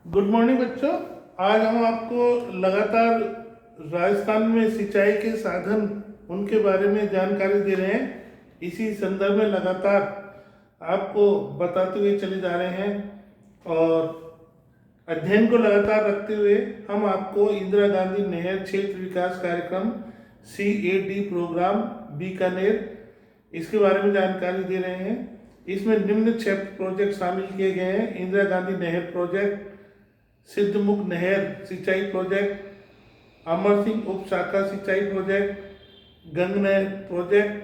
Good morning बच्चों। आज हम आपको लगातार राजस्थान में सिंचाई के साधन उनके बारे में जानकारी दे रहे हैं। इसी संदर्भ में लगातार आपको बताते हुए चले जा रहे हैं और अध्ययन को लगातार रखते हुए हम आपको इंदिरा गांधी नहर क्षेत्र विकास कार्यक्रम CAD प्रोग्राम बीकानेर इसके बारे में जानकारी दे रहे हैं। इसमें निम्न 6 प्रोजेक्ट शामिल किए गए हैं। इंदिरा गांधी नहर प्रोजेक्ट, सिद्धमुख नहर सिंचाई प्रोजेक्ट, अमर सिंह उप शाखा सिंचाई प्रोजेक्ट, गंग नहर प्रोजेक्ट,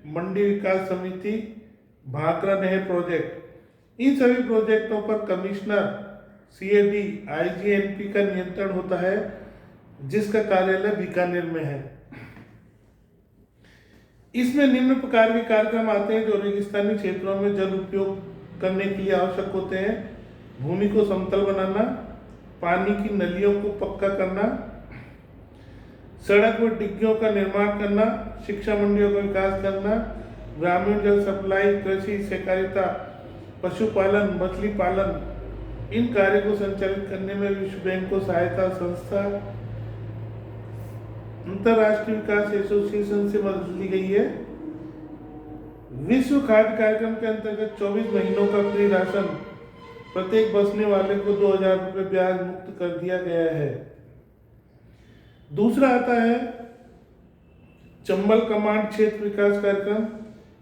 मंडी विकास समिति, भाखड़ा नहर प्रोजेक्ट। इन सभी प्रोजेक्टों पर कमिश्नर CAD IGNP का नियंत्रण होता है, जिसका कार्यालय बीकानेर में है। इसमें निम्न प्रकार के कार्यक्रम आते हैं जो रेगिस्तानी क्षेत्रों में जल उपयोग करने के लिए आवश्यक होते हैं। भूमि को समतल बनाना, पानी की नलियों को पक्का करना, सड़क व डिग्गियों का निर्माण करना, शिक्षा मंडियों का विकास करना, ग्रामीण जल सप्लाई, कृषि सहकारिता, पशुपालन, मछली पालन, इन कार्यों को संचालित करने में विश्व बैंक को सहायता संस्था अंतरराष्ट्रीय विकास एसोसिएशन से मदद ली गई है। विश्व खाद्य कार्यक्रम के अंतर्गत 24 महीनों का फ्री राशन प्रत्येक बसने वाले को 2000 रुपये ब्याज मुक्त कर दिया गया है। दूसरा आता है चंबल कमांड क्षेत्र विकास कार्यक्रम।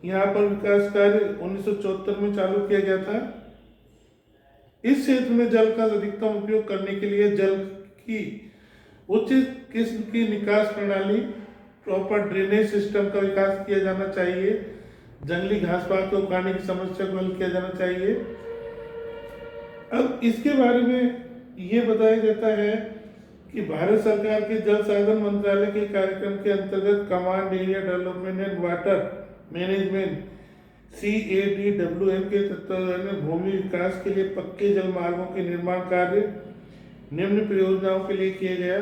यहाँ पर विकास कार्य 1974 में चालू किया गया था। इस क्षेत्र में जल का अधिकतम उपयोग करने के लिए जल की उचित किस्म की निकास प्रणाली, प्रॉपर ड्रेनेज सिस्टम का विकास किया जाना चाहिए। जंगली घास पात को उगाने की समस्या को हल किया जाना चाहिए। अब इसके बारे में ये बताया जाता है कि भारत सरकार के जल साधन मंत्रालय के कार्यक्रम के अंतर्गत command area development and water management CADWM के तत्वावधान में भूमि विकास के लिए पक्के जल मार्गों के निर्माण कार्य निम्न परियोजनाओं के लिए किया गया।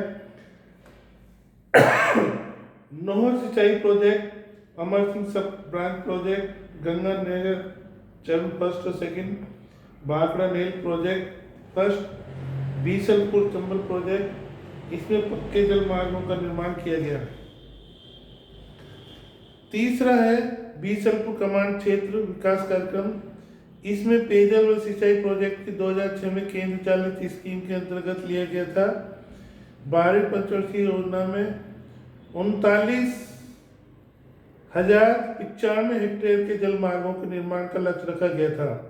नहर सिंचाई प्रोजेक्ट, अमर सिंह सब ब्रांच प्रोजेक्ट, गंगा नहर चरण फर्स्ट और second, Bhakra nail project first, Bisalpur Chambal project, इसमें पक्के जल मार्गों का निर्माण किया गया। तीसरा है बीसलपुर कमांड क्षेत्र विकास कार्यक्रम। इसमें पेयजल व सिंचाई प्रोजेक्ट की 2006 में केंद्र चालित स्कीम के अंतर्गत लिया गया था। 12वीं पंचवर्षीय योजना में 39,095 हेक्टेयर के जल मार्गों के निर्माण का लक्ष्य रखा गया था।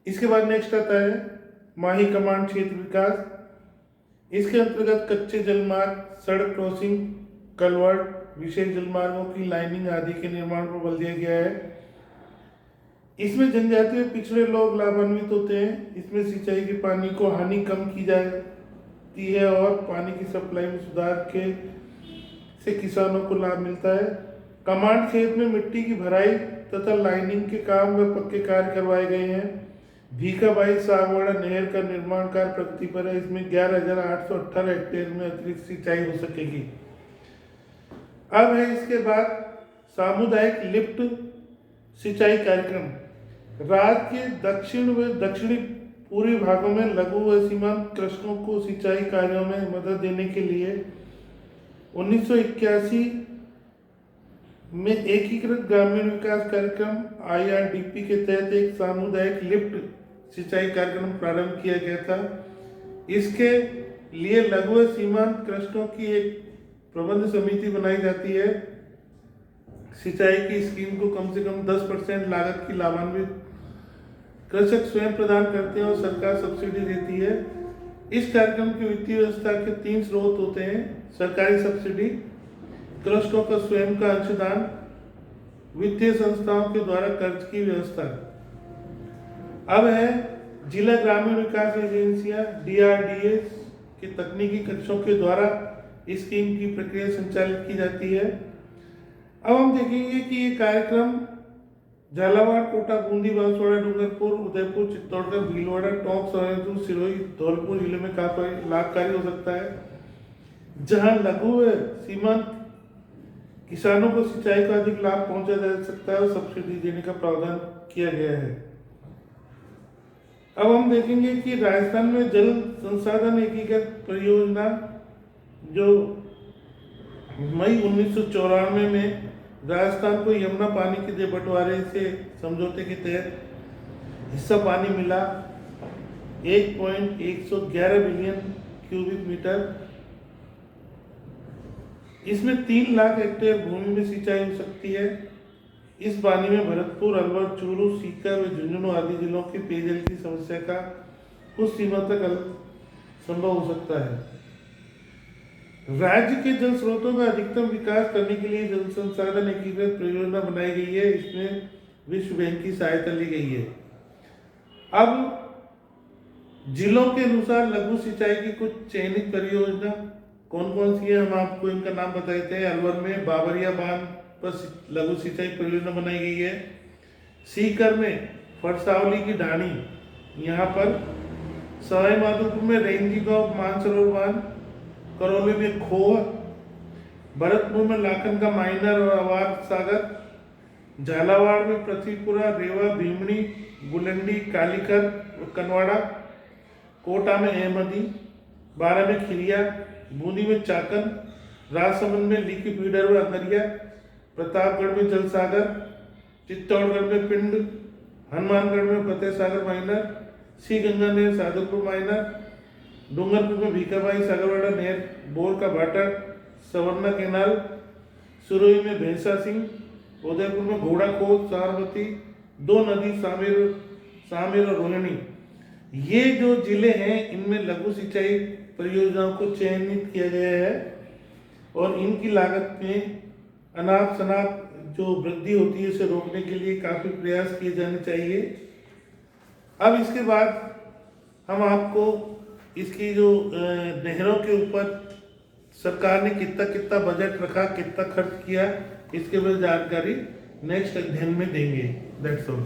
इसके बाद नेक्स्ट आता है माही कमांड क्षेत्र विकास। इसके अंतर्गत कच्चे जल मार्ग, सड़क क्रॉसिंग, कलवर्ट, विशेष जल मार्गों की लाइनिंग आदि के निर्माण पर बल दिया गया है। इसमें जनजातीय पिछड़े लोग लाभान्वित होते हैं। इसमें सिंचाई के पानी को हानि कम की जाती है और पानी की सप्लाई में सुधार के से किसानों को लाभ मिलता है। कमांड क्षेत्र में मिट्टी की भराई तथा लाइनिंग के काम व पक्के कार्य करवाए गए हैं। भीखाबाई सागवाड़ा नहर का निर्माण कार्य प्रगति पर है। इसमें 11,818 हेक्टेयर में अतिरिक्त सिंचाई हो सकेगी। अब है इसके बाद सामुदायिक लिफ्ट सिंचाई कार्यक्रम। राज्य के दक्षिण व दक्षिणी पूर्वी भागों में लघु व सीमांत कृषकों को सिंचाई कार्यों में मदद देने के लिए 1981 में एकीकृत ग्रामीण विकास कार्यक्रम IRDP के तहत एक सामुदायिक लिफ्ट सिंचाई कार्यक्रम प्रारंभ किया गया था। इसके लिए लघु व सीमांत कृषकों की एक प्रबंध समिति बनाई जाती है। सिंचाई की स्कीम को कम से कम 10% लागत की लाभान्वित कृषक स्वयं प्रदान करते हैं और सरकार सब्सिडी देती है। इस कार्यक्रम की वित्तीय व्यवस्था के 3 स्रोत होते हैं: सरकारी सब्सिडी, कृषकों का स्वयं का अंशदान, वित्तीय संस्थाओं के द्वारा कर्ज की व्यवस्था। अब है जिला ग्रामीण विकास एजेंसियां DRDA के तकनीकी कक्षों के द्वारा इस स्कीम की प्रक्रिया संचालित की जाती है। अब हम देखेंगे कि ये कार्यक्रम झालावाड़, कोटा, बूंदी, बांसवाड़ा, डूंगरपुर, उदयपुर, चित्तौड़गढ़, भीलवाड़ा, टोंक, सवाईमाधोपुर, सिरोही, धौलपुर जिले में काफी लाभकारी हो सकता है। जहां लघु व सीमांत किसानों को सिंचाई का अधिक लाभ पहुंचा जा सकता है और सब्सिडी देने का प्रावधान किया गया है। अब हम देखेंगे कि राजस्थान में जल संसाधन एकीकृत परियोजना जो मई 1994 में राजस्थान को यमुना पानी के बंटवारे से समझौते के तहत हिस्सा पानी मिला 1.111 बिलियन क्यूबिक मीटर। इसमें 3 लाख हेक्टेयर भूमि में सिंचाई हो सकती है। इस पानी में भरतपुर, अलवर, चूरू, सीकर व झुंझुनू आदि जिलों के पेयजल की समस्या का कुछ सीमा तक हल संभव हो सकता है। राज्य के जल स्रोतों का अधिकतम विकास करने के लिए जल संसाधन एकीकृत परियोजना बनाई गई है। इसमें विश्व बैंक की सहायता ली गई है। अब जिलों के अनुसार लघु सिंचाई की कुछ चयनित परियोजना कौन कौन सी है, हम आपको इनका नाम बता देते हैं। अलवर में बाबरिया बांध पर लघु सिंचाई परियोजना बनाई गई है। सीकर में फरसावली की ढाणी, यहाँ पर सवाई माधोपुर में रेंजी गांव मानसरोवर बांध, करौली में खोह, भरतपुर में लाखन का माइनर और अवार सागर, झालावाड़ में पृथ्वीपुरा, रेवा, भीमणी, गुलंडी, कालीकर और कनवाड़ा, कोटा में अहमदी, बारा में खिरिया, बूंदी में चाकन, राजसमंद में लीकी फीडर व अंदरिया, प्रतापगढ़ में जलसागर, चित्तौड़गढ़ में पिंड, हनुमानगढ़ में फतेह सागर माइनर, सी गंगानेर साधुपुर माइनर, डूंगरपुर में भीखाबाई सागरवाड़ा नहर, बोर का भाटा, सवर्णा केनाल, सुरोई में भैंसा सिंह, उदयपुर में घोड़ा खोद, साबरमती, 2 नदी सामेर और रोहिणी। ये जो जिले हैं इनमें लघु सिंचाई परियोजनाओं को चयनित किया गया है और इनकी लागत में अनाप शनाप जो वृद्धि होती है उसे रोकने के लिए काफ़ी प्रयास किए जाने चाहिए। अब इसके बाद हम आपको इसकी जो नहरों के ऊपर सरकार ने कितना कितना बजट रखा, कितना खर्च किया, इसके बारे में जानकारी नेक्स्ट अध्ययन में देंगे। That's all.